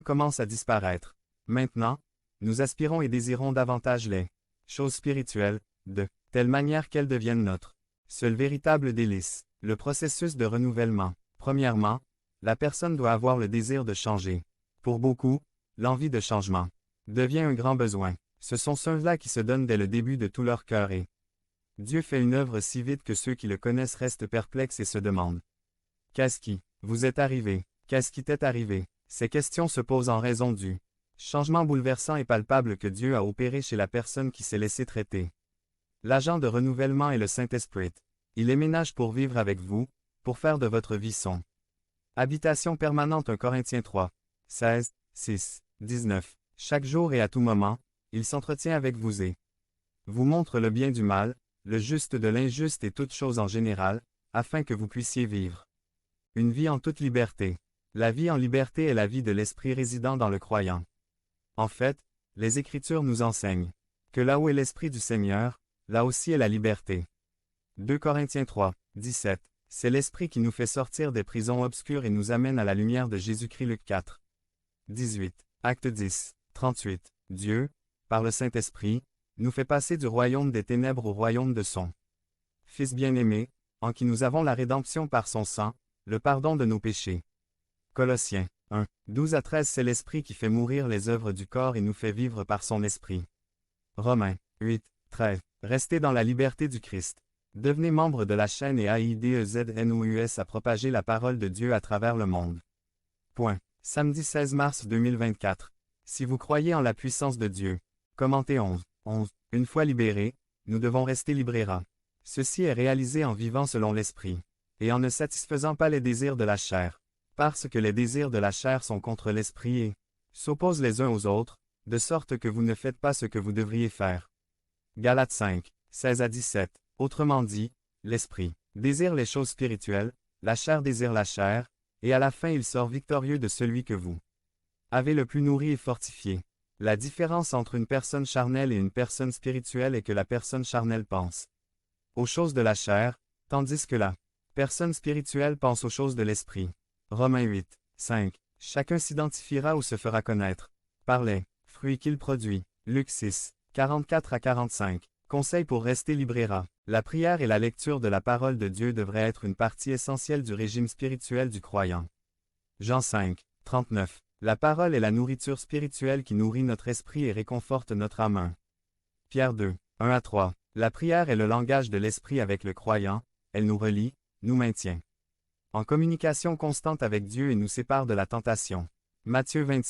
commence à disparaître. Maintenant, nous aspirons et désirons davantage les choses spirituelles, de telle manière qu'elles deviennent notre seul véritable délice. Le processus de renouvellement. Premièrement, la personne doit avoir le désir de changer. Pour beaucoup, l'envie de changement devient un grand besoin. Ce sont ceux-là qui se donnent dès le début de tout leur cœur et Dieu fait une œuvre si vite que ceux qui le connaissent restent perplexes et se demandent. Qu'est-ce qui vous est arrivé? Qu'est-ce qui t'est arrivé? Ces questions se posent en raison du changement bouleversant et palpable que Dieu a opéré chez la personne qui s'est laissée traiter. L'agent de renouvellement est le Saint-Esprit. Il éménage pour vivre avec vous, pour faire de votre vie son habitation permanente. 1 Corinthiens 3, 16, 6, 19. Chaque jour et à tout moment, il s'entretient avec vous et vous montre le bien du mal, le juste de l'injuste et toutes choses en général, afin que vous puissiez vivre une vie en toute liberté. La vie en liberté est la vie de l'esprit résidant dans le croyant. En fait, les Écritures nous enseignent que là où est l'esprit du Seigneur, là aussi est la liberté. 2 Corinthiens 3, 17. C'est l'esprit qui nous fait sortir des prisons obscures et nous amène à la lumière de Jésus-Christ. Luc 4, 18. Acte 10, 38. Dieu, par le Saint-Esprit, nous fait passer du royaume des ténèbres au royaume de son Fils bien-aimé, en qui nous avons la rédemption par son sang, le pardon de nos péchés. Colossiens 1, 12 à 13. C'est l'Esprit qui fait mourir les œuvres du corps et nous fait vivre par son Esprit. Romains 8, 13. Restez dans la liberté du Christ. Devenez membre de la chaîne et AIDEZNOUS à propager la parole de Dieu à travers le monde. Point. Samedi 16 mars 2024. Si vous croyez en la puissance de Dieu. Commentez 11. 11. Une fois libérés, nous devons rester libérés. Ceci est réalisé en vivant selon l'Esprit, et en ne satisfaisant pas les désirs de la chair, parce que les désirs de la chair sont contre l'Esprit et s'opposent les uns aux autres, de sorte que vous ne faites pas ce que vous devriez faire. Galates 5, 16 à 17. Autrement dit, l'Esprit désire les choses spirituelles, la chair désire la chair, et à la fin il sort victorieux de celui que vous avez le plus nourri et fortifié. La différence entre une personne charnelle et une personne spirituelle est que la personne charnelle pense aux choses de la chair, tandis que la personne spirituelle pense aux choses de l'Esprit. Romains 8, 5. Chacun s'identifiera ou se fera connaître par les fruits qu'il produit. Luc 6, 44 à 45. Conseil pour rester libéra. La prière et la lecture de la parole de Dieu devraient être une partie essentielle du régime spirituel du croyant. Jean 5, 39. La parole est la nourriture spirituelle qui nourrit notre esprit et réconforte notre âme. Pierre 2, 1 à 3. La prière est le langage de l'esprit avec le croyant, elle nous relie, nous maintient en communication constante avec Dieu et nous sépare de la tentation. Matthieu 26.